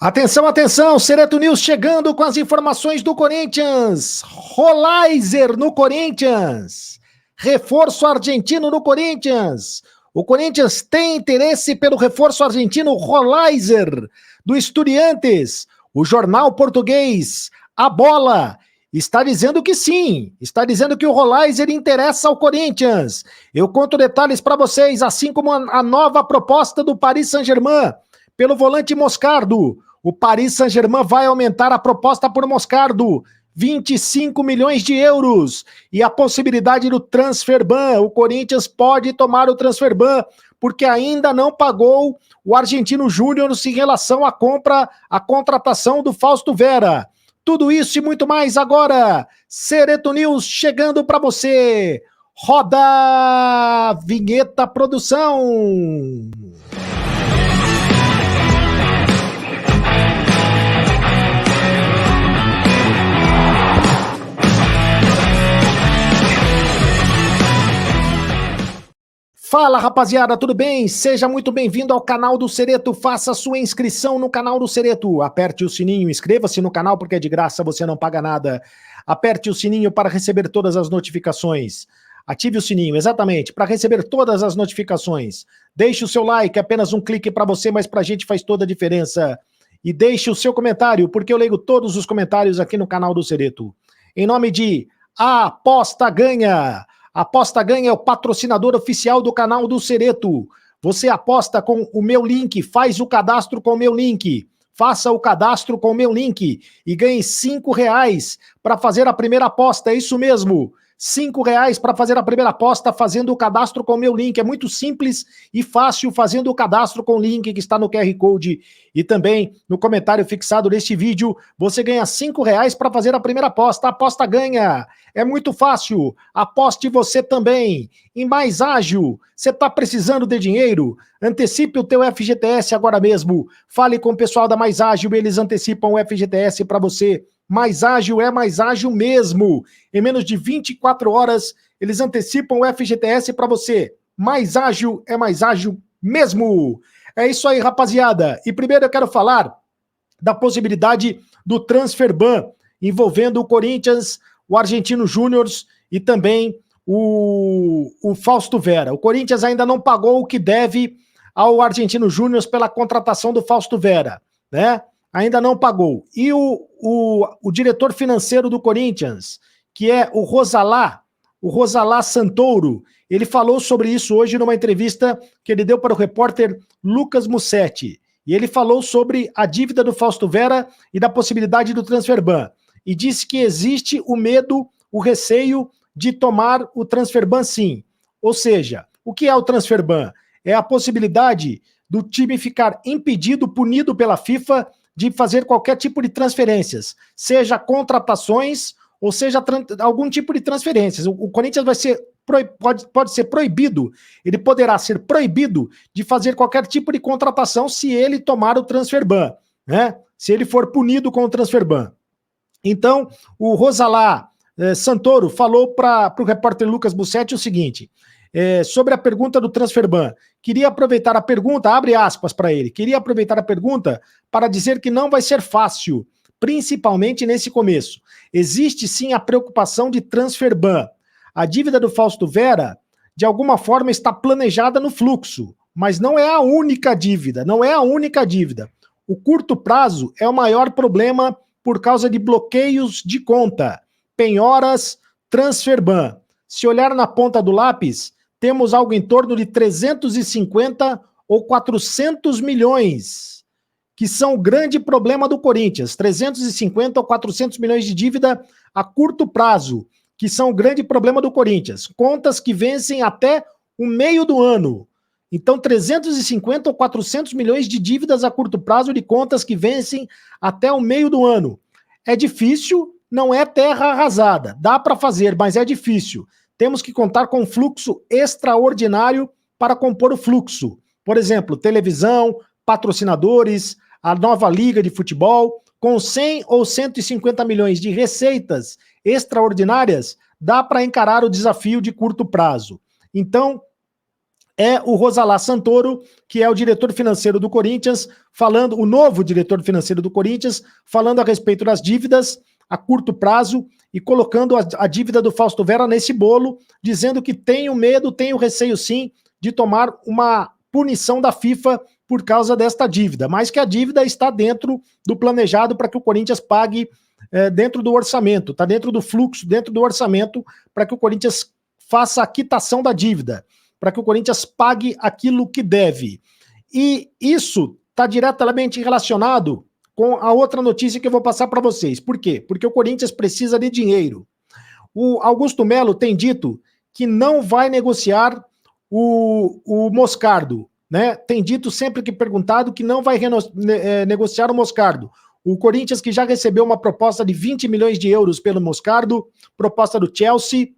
Atenção, atenção, Sereto News chegando com as informações do Corinthians. Rolaiser no Corinthians. Reforço argentino no Corinthians. O Corinthians tem interesse pelo reforço argentino Rolaiser do Estudiantes. O jornal português A Bola está dizendo que sim, está dizendo que o Rolaiser interessa ao Corinthians. Eu conto detalhes para vocês, assim como a nova proposta do Paris Saint-Germain pelo volante Moscardo. O Paris Saint-Germain vai aumentar a proposta por Moscardo, 25 milhões de euros. E a possibilidade do transferban. O Corinthians pode tomar o transferban, porque ainda não pagou o Argentino Júnior em relação à contratação do Fausto Vera. Tudo isso e muito mais agora. Sereto News chegando para você. Roda a vinheta, produção. Fala, rapaziada, tudo bem? Seja muito bem-vindo ao canal do Sereto. Faça sua inscrição no canal do Sereto. Aperte o sininho, inscreva-se no canal porque é de graça, você não paga nada. Aperte o sininho para receber todas as notificações. Ative o sininho, exatamente, para receber todas as notificações. Deixe o seu like, apenas um clique para você, mas pra gente faz toda a diferença. E deixe o seu comentário, porque eu leio todos os comentários aqui no canal do Sereto. Em nome de Aposta Ganha. Aposta Ganha é o patrocinador oficial do canal do Sereto. Você aposta com o meu link, faz o cadastro com o meu link. Faça o cadastro com o meu link e ganhe R$5 para fazer a primeira aposta, é isso mesmo. R$5 para fazer a primeira aposta fazendo o cadastro com o meu link. É muito simples e fácil fazendo o cadastro com o link que está no QR Code e também no comentário fixado deste vídeo. Você ganha R$5 para fazer a primeira aposta. A aposta ganha. É muito fácil. Aposte você também. Em Mais Ágil. Você está precisando de dinheiro? Antecipe o teu FGTS agora mesmo. Fale com o pessoal da Mais Ágil, eles antecipam o FGTS para você. Mais Ágil é mais ágil mesmo. Em menos de 24 horas, eles antecipam o FGTS para você. Mais ágil é mais ágil mesmo. É isso aí, rapaziada. E primeiro eu quero falar da possibilidade do transferban envolvendo o Corinthians, o Argentino Júnior e também o Fausto Vera. O Corinthians ainda não pagou o que deve ao Argentino Júnior pela contratação do Fausto Vera, né? Ainda não pagou. E o diretor financeiro do Corinthians, que é o Rosalá Santoro, ele falou sobre isso hoje numa entrevista que ele deu para o repórter Lucas Mussetti. E ele falou sobre a dívida do Fausto Vera e da possibilidade do transferban. E disse que existe o medo, o receio de tomar o transferban sim. Ou seja, o que é o transferban? É a possibilidade do time ficar impedido, punido pela FIFA de fazer qualquer tipo de transferências, seja contratações ou seja algum tipo de transferências. O Corinthians pode ser proibido, ele poderá ser proibido de fazer qualquer tipo de contratação se ele tomar o transferban, né? Se ele for punido com o transferban. Então, o Rosalá Santoro falou para o repórter Lucas Mussetti o seguinte, sobre a pergunta do transferban. Queria aproveitar a pergunta, abre aspas para ele, queria aproveitar a pergunta para dizer que não vai ser fácil, principalmente nesse começo. Existe sim a preocupação de transferban. A dívida do Fausto Vera, de alguma forma, está planejada no fluxo, mas não é a única dívida, não é a única dívida. O curto prazo é o maior problema por causa de bloqueios de conta, penhoras, transferban. Se olhar na ponta do lápis, temos algo em torno de 350 ou 400 milhões, que são o grande problema do Corinthians. 350 ou 400 milhões de dívida a curto prazo, que são o grande problema do Corinthians. Contas que vencem até o meio do ano. Então, 350 ou 400 milhões de dívidas a curto prazo de contas que vencem até o meio do ano. É difícil, não é terra arrasada. Dá para fazer, mas é difícil. Temos que contar com um fluxo extraordinário para compor o fluxo. Por exemplo, televisão, patrocinadores, a nova liga de futebol. Com 100 ou 150 milhões de receitas extraordinárias, dá para encarar o desafio de curto prazo. Então, é o Rosalá Santoro, que é o diretor financeiro do Corinthians, falando, o novo diretor financeiro do Corinthians, falando a respeito das dívidas a curto prazo e colocando a dívida do Fausto Vera nesse bolo, dizendo que tem o medo, tem o receio sim, de tomar uma punição da FIFA por causa desta dívida, mas que a dívida está dentro do planejado para que o Corinthians pague dentro do orçamento, está dentro do fluxo, dentro do orçamento, para que o Corinthians faça a quitação da dívida, para que o Corinthians pague aquilo que deve. E isso está diretamente relacionado com a outra notícia que eu vou passar para vocês. Por quê? Porque o Corinthians precisa de dinheiro. O Augusto Melo tem dito que não vai negociar o Moscardo, né? Tem dito sempre que perguntado que não vai negociar o Moscardo. O Corinthians que já recebeu uma proposta de 20 milhões de euros pelo Moscardo, proposta do Chelsea,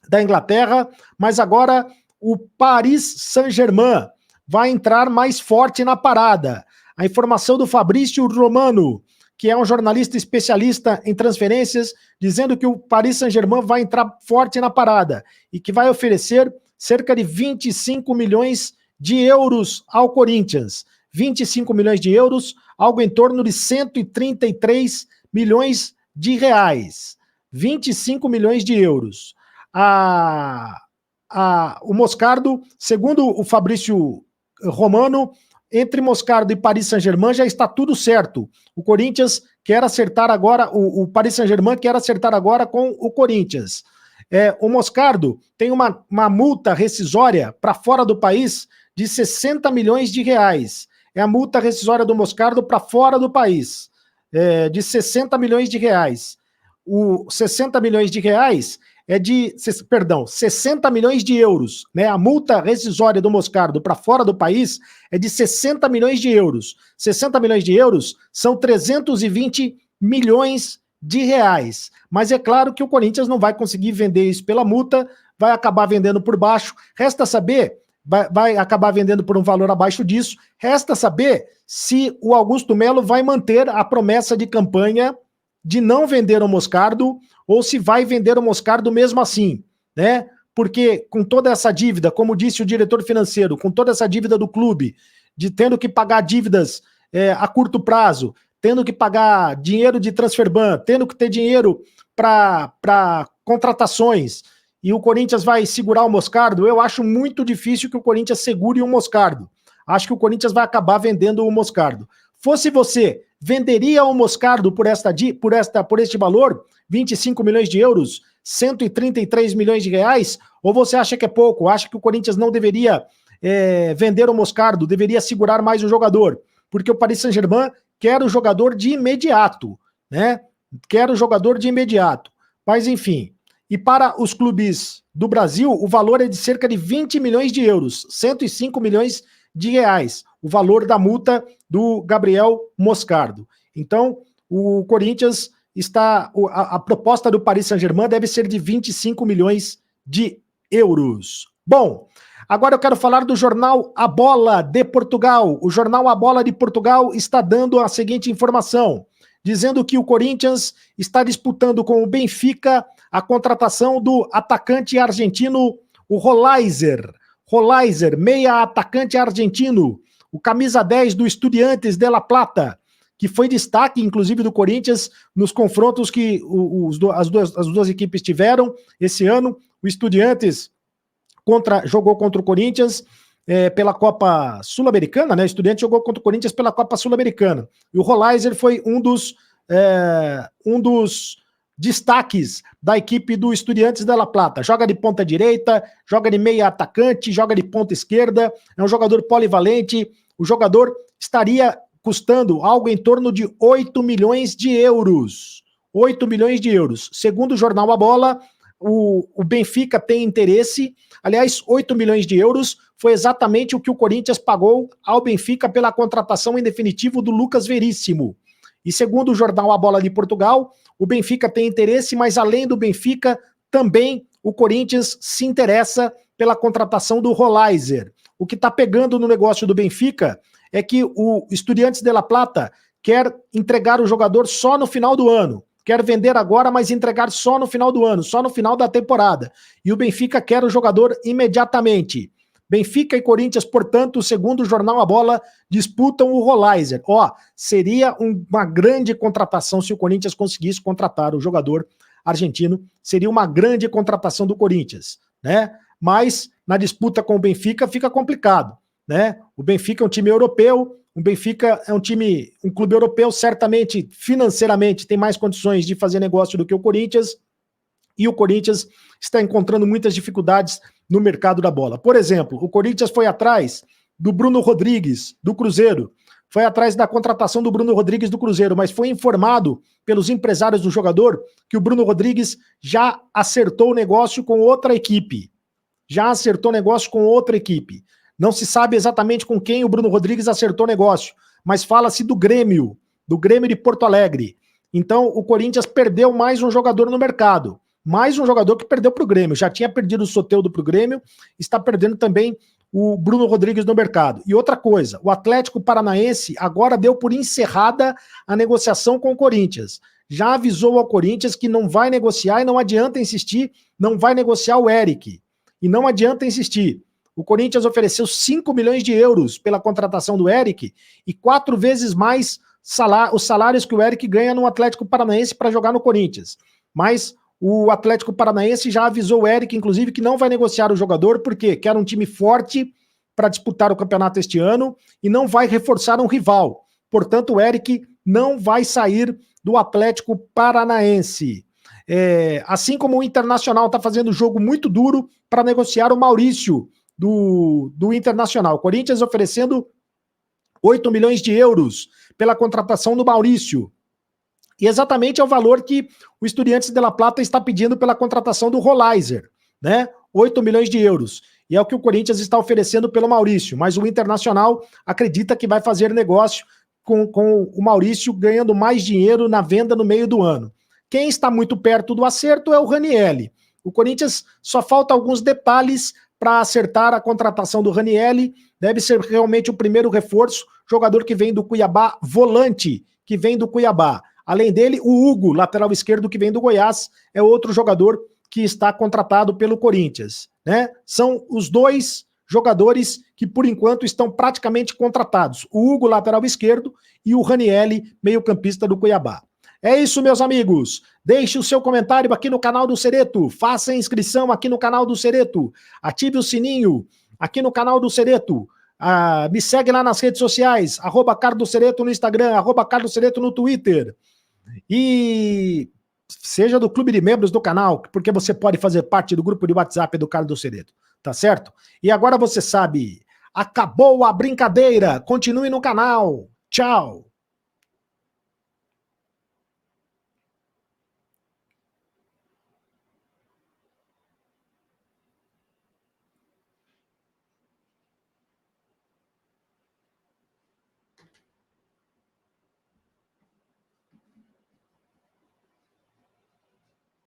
da Inglaterra, mas agora o Paris Saint-Germain vai entrar mais forte na parada. A informação do Fabrício Romano, que é um jornalista especialista em transferências, dizendo que o Paris Saint-Germain vai entrar forte na parada e que vai oferecer cerca de 25 milhões de euros ao Corinthians. 25 milhões de euros, algo em torno de 133 milhões de reais. 25 milhões de euros. O Moscardo, segundo o Fabrício Romano, entre Moscardo e Paris Saint-Germain já está tudo certo. O Corinthians quer acertar agora, o Paris Saint-Germain quer acertar agora com o Corinthians. O Moscardo tem uma multa rescisória para fora do país de 60 milhões de reais. É a multa rescisória do Moscardo para fora do país, de 60 milhões de reais. O 60 milhões de reais é de, 60 milhões de euros, né? A multa rescisória do Moscardo para fora do país é de 60 milhões de euros. 60 milhões de euros são 320 milhões de reais. Mas é claro que o Corinthians não vai conseguir vender isso pela multa, vai acabar vendendo por baixo. Resta saber, vai acabar vendendo por um valor abaixo disso. Resta saber se o Augusto Melo vai manter a promessa de campanha de não vender o Moscardo ou se vai vender o Moscardo mesmo assim, né? Porque com toda essa dívida, como disse o diretor financeiro, com toda essa dívida do clube, de tendo que pagar dívidas a curto prazo, tendo que pagar dinheiro de transferban, tendo que ter dinheiro para contratações, e o Corinthians vai segurar o Moscardo, eu acho muito difícil que o Corinthians segure o Moscardo. Acho que o Corinthians vai acabar vendendo o Moscardo. Fosse você, venderia o Moscardo por este valor, 25 milhões de euros, 133 milhões de reais? Ou você acha que é pouco? Acha que o Corinthians não deveria vender o Moscardo, deveria segurar mais o jogador? Porque o Paris Saint-Germain quer o jogador de imediato, né? Quer o jogador de imediato. Mas enfim, e para os clubes do Brasil, o valor é de cerca de 20 milhões de euros, 105 milhões de reais, o valor da multa do Gabriel Moscardo. Então, o Corinthians a proposta do Paris Saint-Germain deve ser de 25 milhões de euros. Bom, agora eu quero falar do jornal A Bola de Portugal. O jornal A Bola de Portugal está dando a seguinte informação, dizendo que o Corinthians está disputando com o Benfica a contratação do atacante argentino, o Rolaiser, meia atacante argentino, o camisa 10 do Estudiantes de La Plata, que foi destaque, inclusive, do Corinthians nos confrontos que as duas equipes tiveram esse ano. O Estudiantes jogou contra o Corinthians pela Copa Sul-Americana, né? O Estudiantes jogou contra o Corinthians pela Copa Sul-Americana. E o Rolaiser foi um dos destaques da equipe do Estudiantes de La Plata. Joga de ponta direita, joga de meia atacante, joga de ponta esquerda, é um jogador polivalente. O jogador estaria custando algo em torno de 8 milhões de euros. 8 milhões de euros. Segundo o jornal A Bola, o Benfica tem interesse. Aliás, 8 milhões de euros foi exatamente o que o Corinthians pagou ao Benfica pela contratação em definitivo do Lucas Veríssimo. E segundo o jornal A Bola de Portugal, o Benfica tem interesse, mas além do Benfica, também o Corinthians se interessa pela contratação do Rolaiser. O que está pegando no negócio do Benfica é que o Estudiantes de La Plata quer entregar o jogador só no final do ano. Quer vender agora, mas entregar só no final do ano, só no final da temporada. E o Benfica quer o jogador imediatamente. Benfica e Corinthians, portanto, segundo o jornal A Bola, disputam o Rolaiser. Seria uma grande contratação se o Corinthians conseguisse contratar o jogador argentino. Seria uma grande contratação do Corinthians, né? Mas na disputa com o Benfica fica complicado, né? O Benfica é um time europeu, o Benfica é um clube europeu, certamente, financeiramente, tem mais condições de fazer negócio do que o Corinthians, e o Corinthians está encontrando muitas dificuldades no mercado da bola. Por exemplo, o Corinthians foi atrás do Bruno Rodrigues, do Cruzeiro, foi atrás da contratação do Bruno Rodrigues do Cruzeiro, mas foi informado pelos empresários do jogador que o Bruno Rodrigues já acertou o negócio com outra equipe. Não se sabe exatamente com quem o Bruno Rodrigues acertou o negócio, mas fala-se do Grêmio de Porto Alegre. Então o Corinthians perdeu mais um jogador no mercado, mais um jogador que perdeu para o Grêmio. Já tinha perdido o Soteldo para o Grêmio, está perdendo também o Bruno Rodrigues no mercado. E outra coisa, o Atlético Paranaense agora deu por encerrada a negociação com o Corinthians. Já avisou ao Corinthians que não vai negociar e não adianta insistir, não vai negociar o Eric. E não adianta insistir. O Corinthians ofereceu 5 milhões de euros pela contratação do Eric e 4 vezes mais os salários que o Eric ganha no Atlético Paranaense para jogar no Corinthians. Mas o Atlético Paranaense já avisou o Eric, inclusive, que não vai negociar o jogador, porque quer um time forte para disputar o campeonato este ano e não vai reforçar um rival. Portanto, o Eric não vai sair do Atlético Paranaense. Assim como o Internacional está fazendo jogo muito duro para negociar o Maurício do Internacional. O Corinthians oferecendo 8 milhões de euros pela contratação do Maurício. E exatamente é o valor que o Estudiantes de La Plata está pedindo pela contratação do Rolaiser, né? 8 milhões de euros. E é o que o Corinthians está oferecendo pelo Maurício. Mas o Internacional acredita que vai fazer negócio com o Maurício ganhando mais dinheiro na venda no meio do ano. Quem está muito perto do acerto é o Ranielli. O Corinthians só falta alguns detalhes para acertar a contratação do Ranielli. Deve ser realmente o primeiro reforço, jogador que vem do Cuiabá, volante que vem do Cuiabá. Além dele, o Hugo, lateral esquerdo, que vem do Goiás, é outro jogador que está contratado pelo Corinthians, né? São os dois jogadores que, por enquanto, estão praticamente contratados. O Hugo, lateral esquerdo, e o Ranielli, meio-campista do Cuiabá. É isso, meus amigos. Deixe o seu comentário aqui no canal do Cereto. Faça a inscrição aqui no canal do Cereto. Ative o sininho aqui no canal do Cereto. Me segue lá nas redes sociais, @CarlosCereto no Instagram, @CarlosCereto no Twitter. E seja do clube de membros do canal, porque você pode fazer parte do grupo de WhatsApp do Carlos Cereto, tá certo? E agora você sabe, acabou a brincadeira, continue no canal. Tchau!